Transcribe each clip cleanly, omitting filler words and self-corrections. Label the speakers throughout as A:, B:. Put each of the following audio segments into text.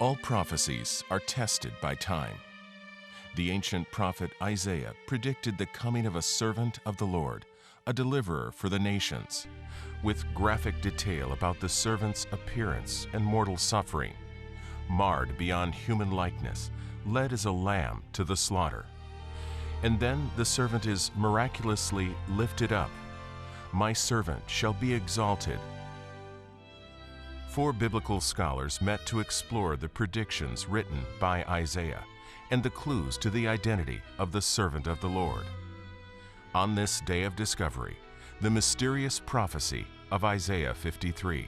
A: All prophecies are tested by time. The ancient prophet Isaiah predicted the coming of a servant of the Lord, a deliverer for the nations, with graphic detail about the servant's appearance and mortal suffering, marred beyond human likeness, led as a lamb to the slaughter. And then the servant is miraculously lifted up. My servant shall be exalted. 4 biblical scholars met to explore the predictions written by Isaiah and the clues to the identity of the servant of the Lord. On this day of discovery, the mysterious prophecy of Isaiah 53.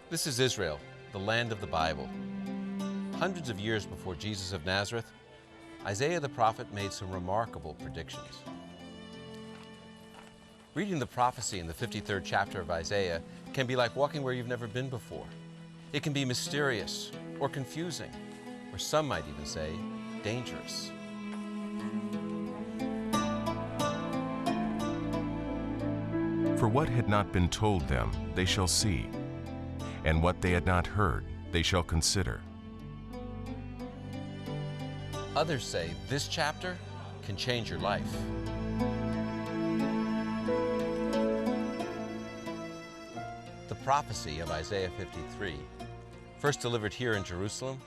B: This is Israel, the land of the Bible. Hundreds of years before Jesus of Nazareth, Isaiah the prophet made some remarkable predictions. Reading the prophecy in the 53rd chapter of Isaiah can be like walking where you've never been before. It can be mysterious or confusing, or some might even say, dangerous.
A: For what had not been told them, they shall see, and what they had not heard, they shall consider.
B: Others say this chapter can change your life. The prophecy of Isaiah 53, first delivered here in Jerusalem,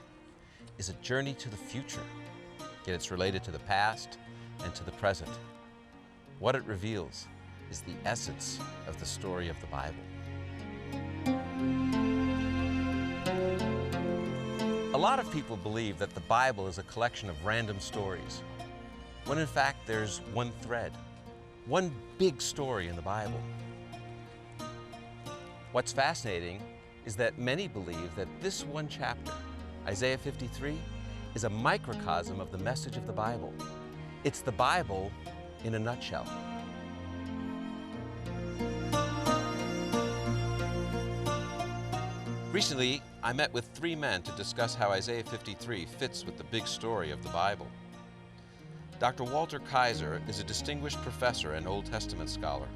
B: is a journey to the future, yet it's related to the past and to the present. What it reveals is the essence of the story of the Bible. A lot of people believe that the Bible is a collection of random stories, when in fact there's one thread, one big story in the Bible. What's fascinating is that many believe that this one chapter, Isaiah 53, is a microcosm of the message of the Bible. It's the Bible in a nutshell. Recently, I met with 3 men to discuss how Isaiah 53 fits with the big story of the Bible. Dr. Walter Kaiser is a distinguished professor and Old Testament scholar.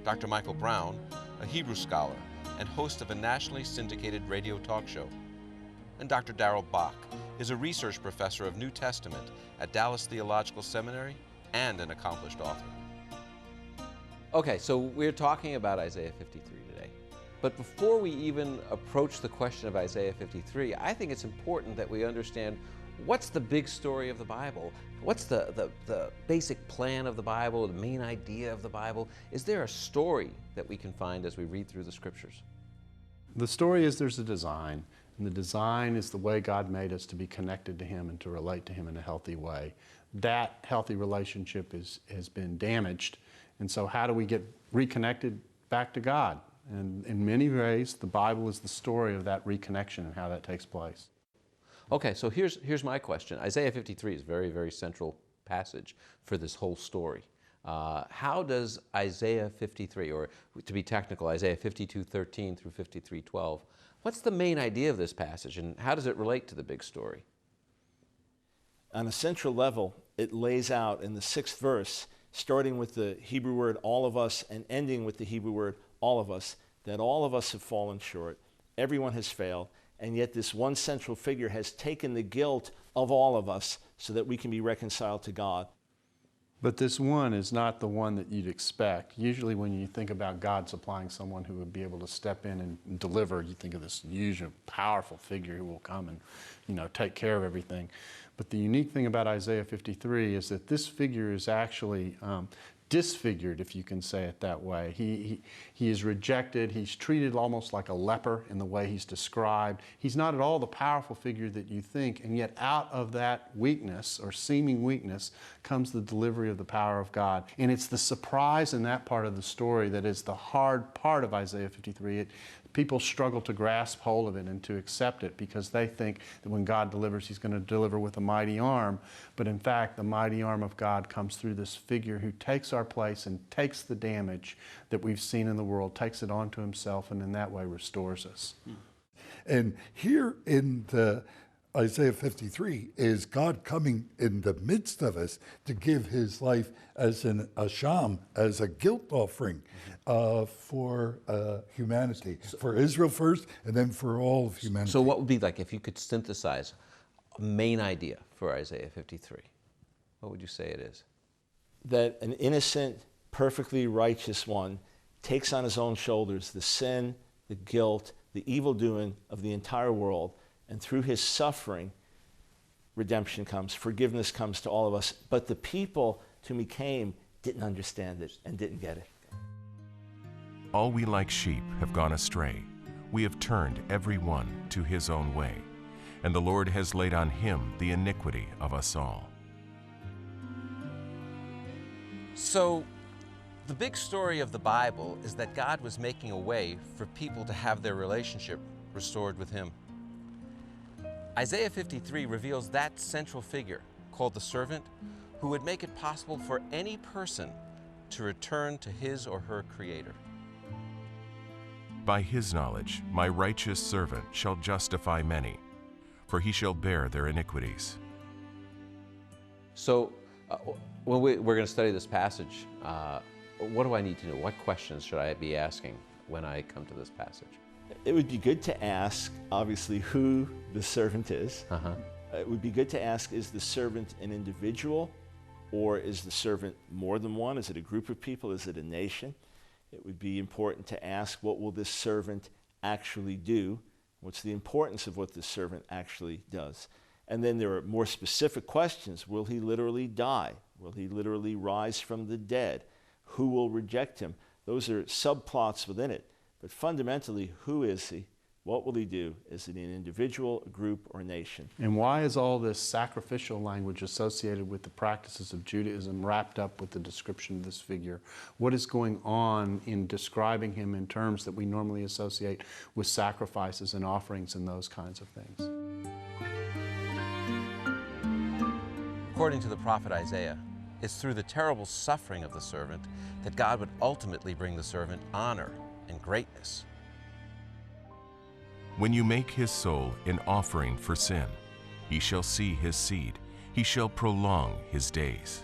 B: Dr. Michael Brown, a Hebrew scholar and host of a nationally syndicated radio talk show. And Dr. Darrell Bock is a research professor of New Testament at Dallas Theological Seminary and an accomplished author. Okay, so we're talking about Isaiah 53 today. But before we even approach the question of Isaiah 53, I think it's important that we understand what's the big story of the Bible? What's the basic plan of the Bible, the main idea of the Bible? Is there a story that we can find as we read through the Scriptures?
C: The story is there's a design, and the design is the way God made us to be connected to Him and to relate to Him in a healthy way. That healthy relationship has been damaged, and so how do we get reconnected back to God? And in many ways, the Bible is the story of that reconnection and how that takes place.
B: Okay, so here's my question. Isaiah 53 is a very, very central passage for this whole story. How does Isaiah 53, or to be technical, Isaiah 52:13 through 53:12, what's the main idea of this passage and how does it relate to the big story?
D: On a central level, it lays out in the 6th verse, starting with the Hebrew word all of us and ending with the Hebrew word all of us, that all of us have fallen short, everyone has failed, and yet this one central figure has taken the guilt of all of us so that we can be reconciled to God.
C: But this one is not the one that you'd expect. Usually when you think about God supplying someone who would be able to step in and deliver, you think of this usual powerful figure who will come and take care of everything. But the unique thing about Isaiah 53 is that this figure is actually disfigured, if you can say it that way. He is rejected. He's treated almost like a leper in the way he's described. He's not at all the powerful figure that you think, and yet out of that weakness or seeming weakness comes the delivery of the power of God. And it's the surprise in that part of the story that is the hard part of Isaiah 53. People struggle to grasp hold of it and to accept it because they think that when God delivers, he's going to deliver with a mighty arm. But in fact, the mighty arm of God comes through this figure who takes our place and takes the damage that we've seen in the world, takes it onto himself, and in that way restores us.
E: And here in the Isaiah 53 is God coming in the midst of us to give his life as an asham, as a guilt offering for humanity, for Israel first, and then for all of humanity.
B: So what would be like if you could synthesize a main idea for Isaiah 53? What would you say it is?
D: That an innocent, perfectly righteous one takes on his own shoulders the sin, the guilt, the evil doing of the entire world, and through his suffering, redemption comes, forgiveness comes to all of us. But the people to whom he came didn't understand it and didn't get it.
A: All we like sheep have gone astray. We have turned every one to his own way, and the Lord has laid on him the iniquity of us all.
B: So, the big story of the Bible is that God was making a way for people to have their relationship restored with him. Isaiah 53 reveals that central figure, called the servant, who would make it possible for any person to return to his or her Creator.
A: By his knowledge, my righteous servant shall justify many, for he shall bear their iniquities.
B: So, when we're going to study this passage, what do I need to know? What questions should I be asking when I come to this passage?
D: It would be good to ask, obviously, who the servant is. It would be good to ask, is the servant an individual, or is the servant more than one? Is it a group of people? Is it a nation? It would be important to ask, what will this servant actually do? What's the importance of what this servant actually does? And then there are more specific questions. Will he literally die? Will he literally rise from the dead? Who will reject him? Those are subplots within it. But fundamentally, who is he? What will he do? Is it an individual, a group, or a nation?
C: And why is all this sacrificial language associated with the practices of Judaism wrapped up with the description of this figure? What is going on in describing him in terms that we normally associate with sacrifices and offerings and those kinds of things?
B: According to the prophet Isaiah, it's through the terrible suffering of the servant that God would ultimately bring the servant honor and greatness.
A: When you make his soul an offering for sin, he shall see his seed, he shall prolong his days.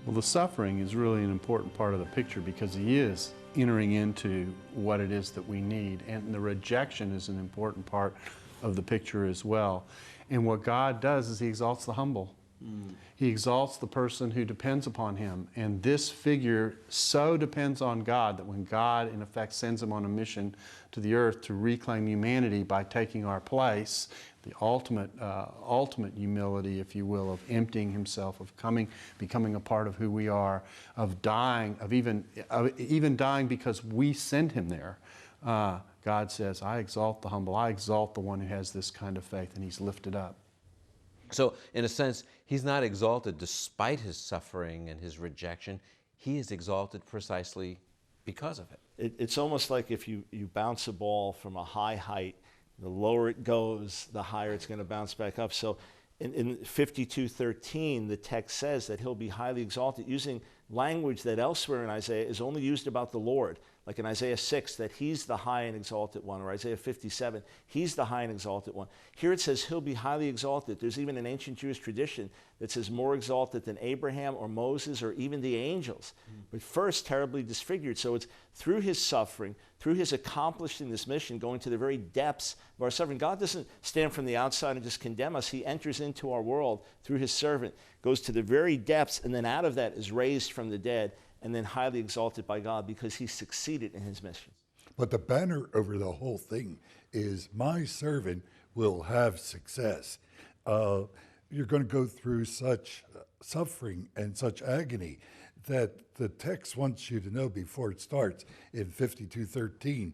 C: Well, the suffering is really an important part of the picture because he is entering into what it is that we need, and the rejection is an important part of the picture as well. And what God does is he exalts the humble. He exalts the person who depends upon him. And this figure so depends on God that when God, in effect, sends him on a mission to the earth to reclaim humanity by taking our place, the ultimate humility, if you will, of emptying himself, of becoming a part of who we are, of dying, of even dying because we sent him there. God says, I exalt the humble. I exalt the one who has this kind of faith, and he's lifted up.
B: So, in a sense, he's not exalted despite his suffering and his rejection. He is exalted precisely because of it.
D: It's almost like if you bounce a ball from a high height, the lower it goes, the higher it's going to bounce back up. So in 52:13, the text says that he'll be highly exalted, using language that elsewhere in Isaiah is only used about the Lord. Like in Isaiah 6, that he's the high and exalted one, or Isaiah 57, he's the high and exalted one. Here it says he'll be highly exalted. There's even an ancient Jewish tradition that says more exalted than Abraham or Moses or even the angels. But first, terribly disfigured. So it's through his suffering, through his accomplishing this mission, going to the very depths of our suffering. God doesn't stand from the outside and just condemn us. He enters into our world through his servant, goes to the very depths, and then out of that is raised from the dead, and then highly exalted by God because he succeeded in his mission.
E: But the banner over the whole thing is, my servant will have success. you're going to go through such suffering and such agony that the text wants you to know before it starts in 52:13.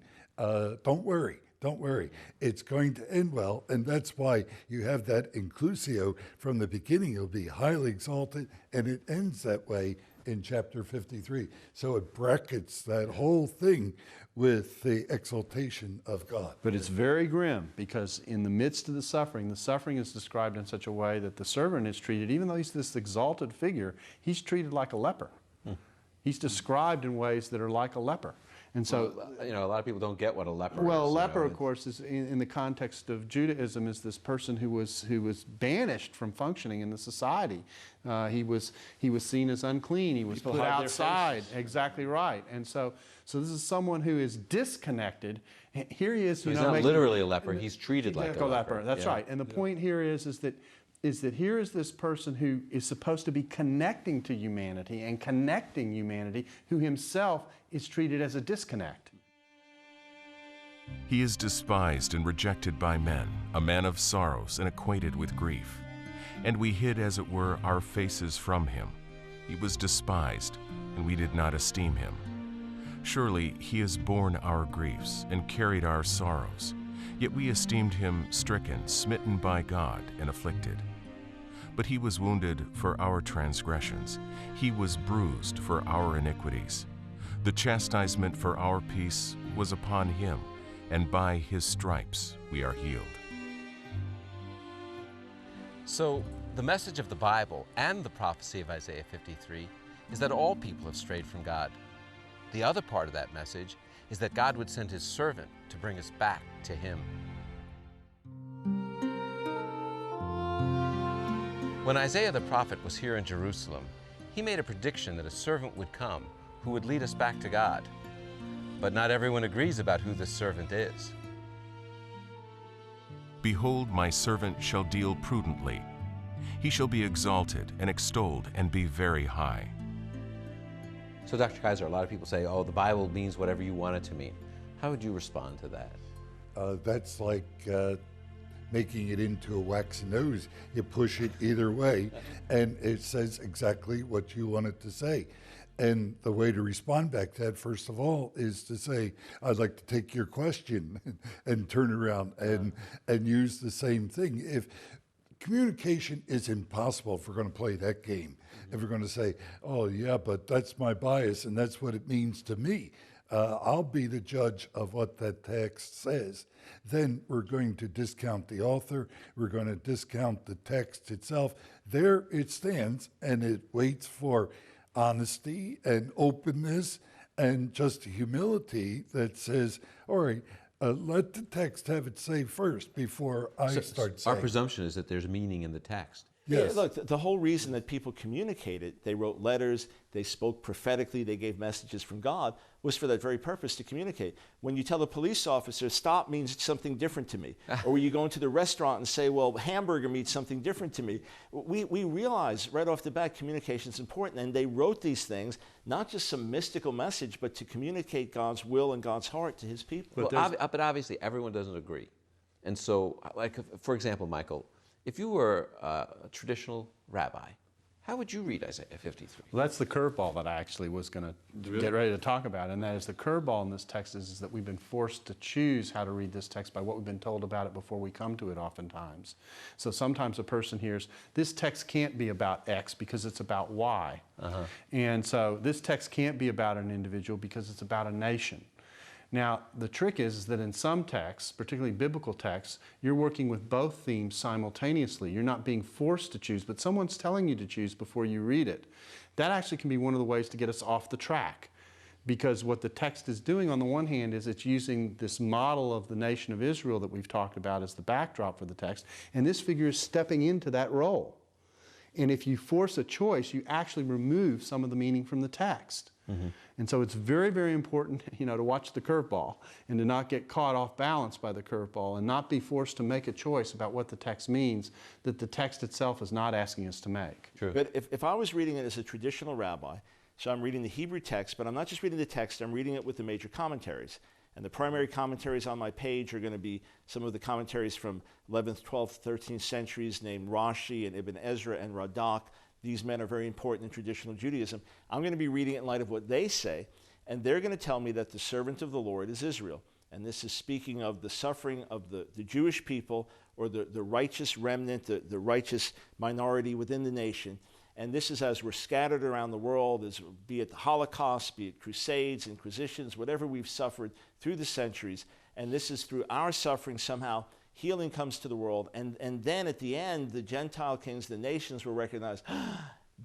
E: Don't worry. Don't worry. It's going to end well, and that's why you have that inclusio from the beginning. It'll be highly exalted, and it ends that way in chapter 53. So it brackets that whole thing with the exaltation of God.
C: But it's very grim, because in the midst of the suffering is described in such a way that the servant is treated, even though he's this exalted figure, he's treated like a leper. He's described in ways that are like a leper. And so,
B: a lot of people don't get what a leper is.
C: well, a leper, of course, is in the context of Judaism, is this person who was banished from functioning in the society. He was seen as unclean. He was
D: People
C: put
D: hide their
C: outside.
D: faces.
C: Exactly right. And so this is someone who is disconnected. Here he is.
B: So he's not literally a leper. He's treated like a leper.
C: That's
B: Yeah.
C: right. And the point here is that here is this person who is supposed to be connecting to humanity and connecting humanity, who himself is treated as a disconnect.
A: He is despised and rejected by men, a man of sorrows and acquainted with grief. And we hid, as it were, our faces from him. He was despised, and we did not esteem him. Surely he has borne our griefs and carried our sorrows. Yet we esteemed him stricken, smitten by God, and afflicted. But he was wounded for our transgressions. He was bruised for our iniquities. The chastisement for our peace was upon him, and by his stripes we are healed.
B: So, the message of the Bible and the prophecy of Isaiah 53 is that all people have strayed from God. The other part of that message is that God would send his servant to bring us back to him. When Isaiah the prophet was here in Jerusalem, he made a prediction that a servant would come who would lead us back to God. But not everyone agrees about who this servant is.
A: Behold, my servant shall deal prudently. He shall be exalted and extolled and be very high.
B: So, Dr. Kaiser, a lot of people say, oh, the Bible means whatever you want it to mean. How would you respond to that?
E: That's like making it into a wax nose. You push it either way, and it says exactly what you want it to say. And the way to respond back to that, first of all, is to say, I'd like to take your question and turn around and use the same thing. If communication is impossible if we're going to play that game, if we're going to say, oh, yeah, but that's my bias and that's what it means to me, I'll be the judge of what that text says, then we're going to discount the author, we're going to discount the text itself. There it stands, and it waits for honesty and openness and just humility that says, all right, let the text have its say first before I start saying.
B: Our presumption is that there's meaning in the text.
E: Yes.
D: Yeah, look, the whole reason that people communicated, they wrote letters, they spoke prophetically, they gave messages from God, was for that very purpose, to communicate. When you tell a police officer, stop means something different to me. Or when you go into the restaurant and say, well, hamburger means something different to me. We realize right off the bat communication is important, and they wrote these things, not just some mystical message, but to communicate God's will and God's heart to his people.
B: But obviously, everyone doesn't agree. And so, like, for example, Michael, if you were a traditional rabbi, how would you read Isaiah 53?
C: Well, that's the curveball that I actually was going to get ready to talk about, and that is the curveball in this text is that we've been forced to choose how to read this text by what we've been told about it before we come to it oftentimes. So sometimes a person hears, this text can't be about X because it's about Y. And so this text can't be about an individual because it's about a nation. Now, the trick is that in some texts, particularly biblical texts, you're working with both themes simultaneously. You're not being forced to choose, but someone's telling you to choose before you read it. That actually can be one of the ways to get us off the track, because what the text is doing on the one hand is it's using this model of the nation of Israel that we've talked about as the backdrop for the text, and this figure is stepping into that role. And if you force a choice, you actually remove some of the meaning from the text. And so it's very, very important, to watch the curveball and to not get caught off balance by the curveball and not be forced to make a choice about what the text means that the text itself is not asking us to make.
B: True.
D: But if I was reading it as a traditional rabbi, so I'm reading the Hebrew text, but I'm not just reading the text, I'm reading it with the major commentaries. And the primary commentaries on my page are going to be some of the commentaries from 11th, 12th, 13th centuries named Rashi and Ibn Ezra and Radak. These men are very important in traditional Judaism. I'm going to be reading it in light of what they say, and they're going to tell me that the servant of the Lord is Israel. And this is speaking of the suffering of the Jewish people, or the righteous remnant, the righteous minority within the nation. And this is as we're scattered around the world, as be it the Holocaust, be it crusades, inquisitions, whatever we've suffered through the centuries. And this is through our suffering somehow healing comes to the world. And then at the end, the Gentile kings, the nations will recognize,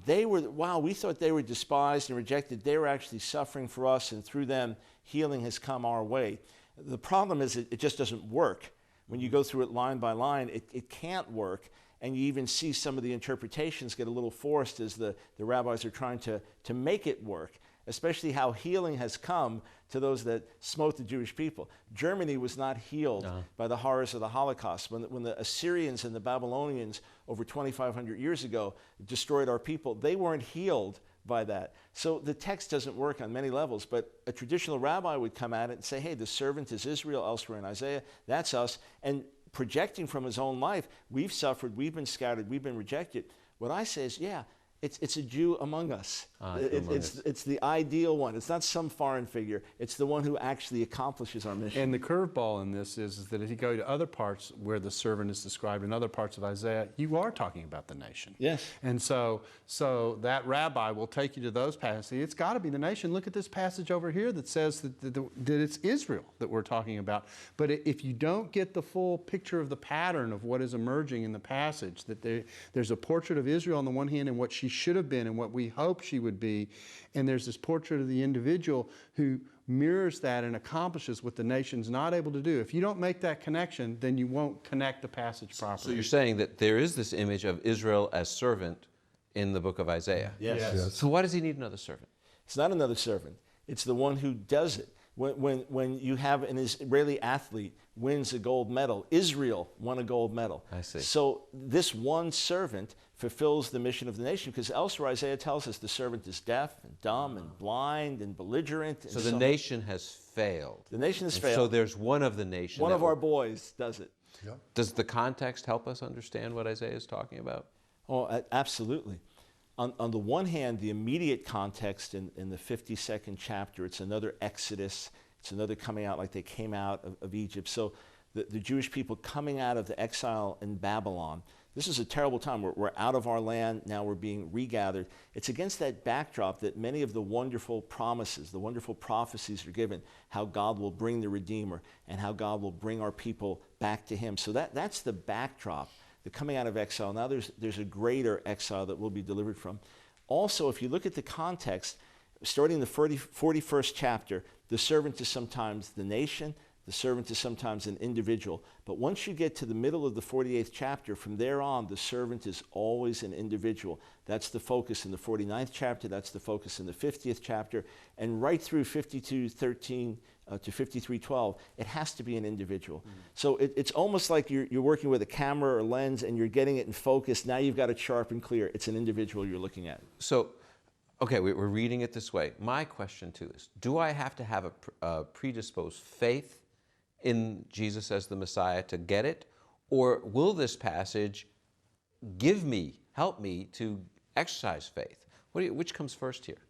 D: wow, we thought they were despised and rejected. They were actually suffering for us, and through them, healing has come our way. The problem is it just doesn't work. When you go through it line by line, it can't work. And you even see some of the interpretations get a little forced as the rabbis are trying to make it work, especially how healing has come to those that smote the Jewish people. Germany was not healed by the horrors of the Holocaust. When the Assyrians and the Babylonians over 2,500 years ago destroyed our people, they weren't healed by that. So the text doesn't work on many levels, but a traditional rabbi would come at it and say, hey, the servant is Israel, elsewhere in Isaiah, that's us. And projecting from his own life, we've suffered, we've been scattered, we've been rejected. What I say is, yeah, it's a Jew among us. It's the ideal one. It's not some foreign figure. It's the one who actually accomplishes our mission.
C: And the curveball in this is that if you go to other parts where the servant is described in other parts of Isaiah, you are talking about the nation.
D: Yes.
C: And so that rabbi will take you to those passages. It's got to be the nation. Look at this passage over here that says that it's Israel that we're talking about. But if you don't get the full picture of the pattern of what is emerging in the passage, that there's a portrait of Israel on the one hand and what she should have been and what we hope she would be, and there's this portrait of the individual who mirrors that and accomplishes what the nation's not able to do. If you don't make that connection, then you won't connect the passage properly.
B: So you're saying that there is this image of Israel as servant in the book of Isaiah.
D: Yes.
B: So why does he need another servant?
D: It's not another servant. It's the one who does it. When you have an Israeli athlete wins a gold medal, Israel won a gold medal.
B: I see.
D: So this one servant fulfills the mission of the nation, because elsewhere Isaiah tells us the servant is deaf and dumb and blind and belligerent.
B: So the nation has failed.
D: The nation has failed.
B: So there's one of the nation.
D: One of our boys does it.
E: Yep.
B: Does the context help us understand what Isaiah is talking about?
D: Oh, absolutely. On the one hand, the immediate context in the 52nd chapter, it's another Exodus. It's another coming out like they came out of Egypt. So the Jewish people coming out of the exile in Babylon, this is a terrible time. We're out of our land, now we're being regathered. It's against that backdrop that many of the wonderful promises, the wonderful prophecies are given, how God will bring the Redeemer and how God will bring our people back to him. So that's the backdrop. The coming out of exile. Now there's a greater exile that we'll be delivered from. Also, if you look at the context, starting in the 41st chapter, the servant is sometimes the nation, the servant is sometimes an individual. But once you get to the middle of the 48th chapter, from there on, the servant is always an individual. That's the focus in the 49th chapter, that's the focus in the 50th chapter, and right through 52:13 to 53:12, it has to be an individual. So it's almost like you're working with a camera or lens and you're getting it in focus. Now you've got it sharp and clear. It's an individual you're looking at.
B: So, okay, we're reading it this way. My question too is, do I have to have a predisposed faith in Jesus as the Messiah to get it? Or will this passage help me to exercise faith? Which comes first here?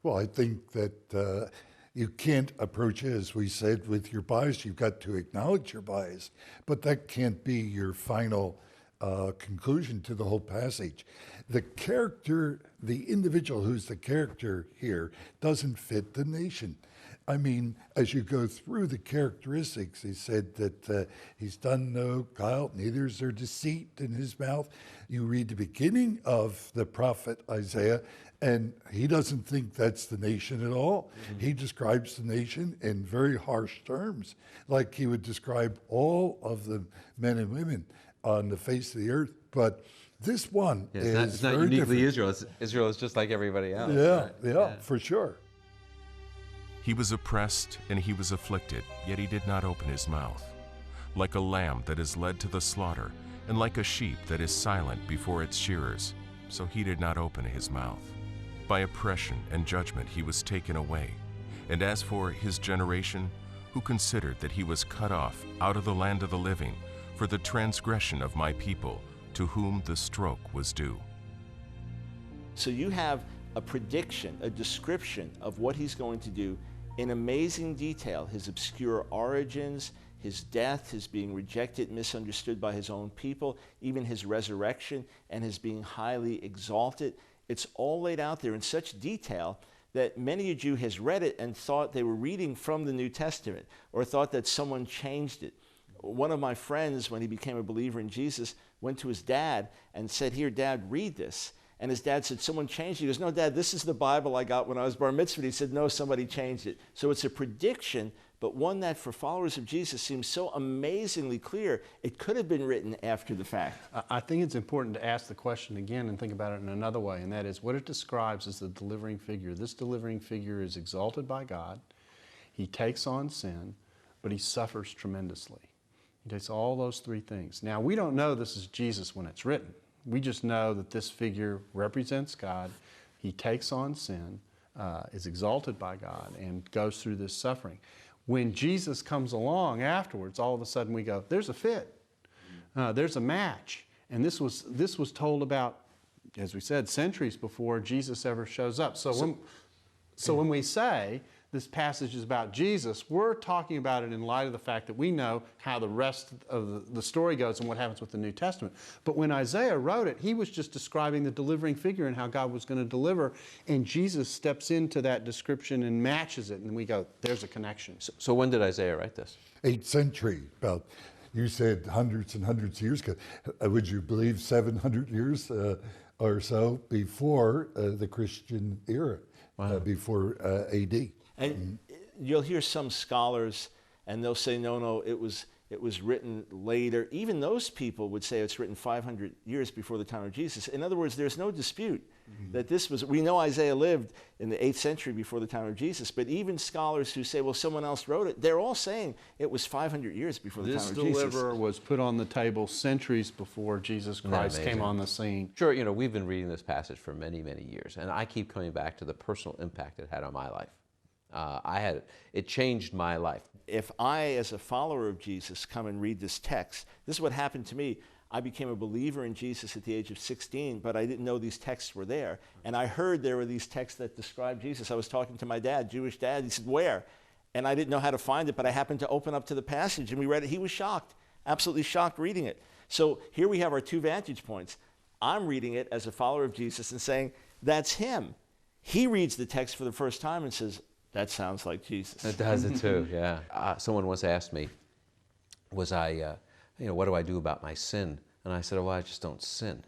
E: Well, I think that you can't approach it, as we said, with your bias. You've got to acknowledge your bias, but that can't be your final conclusion to the whole passage. The character, the individual who's the character here, doesn't fit the nation. I mean, as you go through the characteristics, he said that he's done no guile, neither is there deceit in his mouth. You read the beginning of the prophet Isaiah, and he doesn't think that's the nation at all. Mm-hmm. He describes the nation in very harsh terms, like he would describe all of the men and women on the face of the earth. But this one is
B: it's not
E: very
B: uniquely
E: different.
B: Israel is just like everybody else.
E: Yeah,
B: right?
E: yeah, for sure.
A: He was oppressed and he was afflicted, yet he did not open his mouth. Like a lamb that is led to the slaughter, and like a sheep that is silent before its shearers, so he did not open his mouth. By oppression and judgment he was taken away. And as for his generation, who considered that he was cut off out of the land of the living for the transgression of my people, to whom the stroke was due.
D: So you have a prediction, a description of what he's going to do in amazing detail, his obscure origins, his death, his being rejected, misunderstood by his own people, even his resurrection and his being highly exalted. It's all laid out there in such detail that many a Jew has read it and thought they were reading from the New Testament, or thought that someone changed it. One of my friends, when he became a believer in Jesus, went to his dad and said, "Here, Dad, read this." And his dad said, "Someone changed it." He goes, "No, Dad, this is the Bible I got when I was bar mitzvah." He said, "No, somebody changed it." So it's a prediction, but one that for followers of Jesus seems so amazingly clear, it could have been written after the fact.
C: I think it's important to ask the question again and think about it in another way, and that is what it describes as the delivering figure. This delivering figure is exalted by God. He takes on sin, but he suffers tremendously. He takes all those three things. Now, we don't know this is Jesus when it's written. We just know that this figure represents God. He takes on sin, is exalted by God, and goes through this suffering. When Jesus comes along afterwards, all of a sudden we go, there's a fit. There's a match. And this was told about, as we said, centuries before Jesus ever shows up. So when we say this passage is about Jesus, we're talking about it in light of the fact that we know how the rest of the story goes and what happens with the New Testament. But when Isaiah wrote it, he was just describing the delivering figure and how God was going to deliver, and Jesus steps into that description and matches it, and we go, there's a connection.
B: So when did Isaiah write this?
E: 8th century, about, you said hundreds and hundreds of years ago. Would you believe 700 years or so before the Christian era, before AD?
D: And you'll hear some scholars, and they'll say, no, it was written later. Even those people would say it's written 500 years before the time of Jesus. In other words, there's no dispute that this was, we know Isaiah lived in the 8th century before the time of Jesus, but even scholars who say, well, someone else wrote it, they're all saying it was 500 years before the time of Jesus.
C: This deliverer was put on the table centuries before Jesus Christ came on the scene.
B: Sure, we've been reading this passage for many, many years, and I keep coming back to the personal impact it had on my life. It changed my life.
D: If I, as a follower of Jesus, come and read this text, this is what happened to me. I became a believer in Jesus at the age of 16, but I didn't know these texts were there. And I heard there were these texts that describe Jesus. I was talking to my dad, Jewish dad. He said, "Where?" And I didn't know how to find it, but I happened to open up to the passage, and we read it. He was shocked, absolutely shocked reading it. So here we have our two vantage points. I'm reading it as a follower of Jesus and saying, that's him. He reads the text for the first time and says, that sounds like Jesus.
B: It does it too, yeah. Someone once asked me, what do I do about my sin? And I said, well, I just don't sin.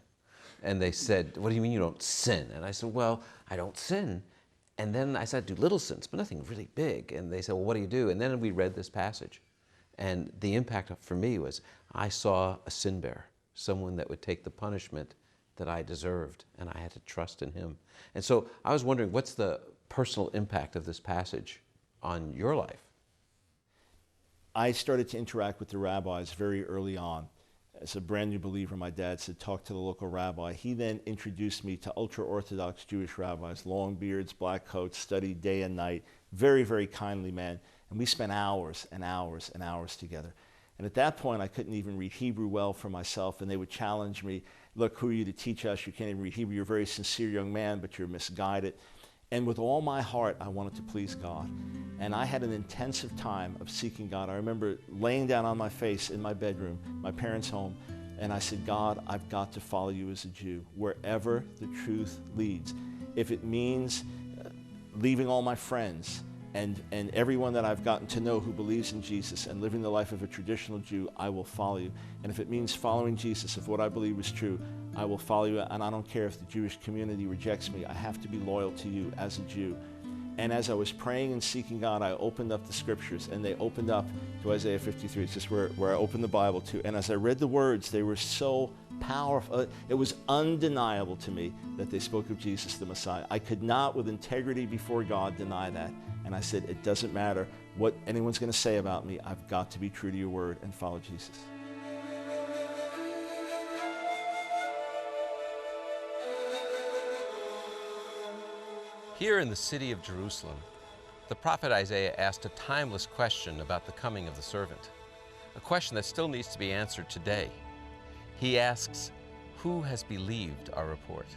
B: And they said, what do you mean you don't sin? And I said, well, I don't sin. And then I said, I do little sins, but nothing really big. And they said, well, what do you do? And then we read this passage. And the impact for me was I saw a sin bearer, someone that would take the punishment that I deserved, and I had to trust in him. And so I was wondering, what's the personal impact of this passage on your life?
D: I started to interact with the rabbis very early on. As a brand new believer, my dad said, talk to the local rabbi. He then introduced me to ultra-Orthodox Jewish rabbis, long beards, black coats, studied day and night, very, very kindly man. And we spent hours and hours and hours together. And at that point, I couldn't even read Hebrew well for myself, and they would challenge me, look, who are you to teach us? You can't even read Hebrew. You're a very sincere young man, but you're misguided. And with all my heart, I wanted to please God. And I had an intensive time of seeking God. I remember laying down on my face in my bedroom, my parents' home, and I said, God, I've got to follow you as a Jew, wherever the truth leads. If it means leaving all my friends and everyone that I've gotten to know who believes in Jesus and living the life of a traditional Jew, I will follow you. And if it means following Jesus, if what I believe is true, I will follow you. And I don't care if the Jewish community rejects me. I have to be loyal to you as a Jew. And as I was praying and seeking God, I opened up the scriptures, and they opened up to Isaiah 53. It's just where I opened the Bible to. And as I read the words, they were so powerful. It was undeniable to me that they spoke of Jesus the Messiah. I could not, with integrity before God, deny that. And I said, it doesn't matter what anyone's going to say about me. I've got to be true to your word and follow Jesus.
B: Here in the city of Jerusalem, The prophet Isaiah asked a timeless question about the coming of the servant, a question that still needs to be answered today. He asks, "Who has believed our report?"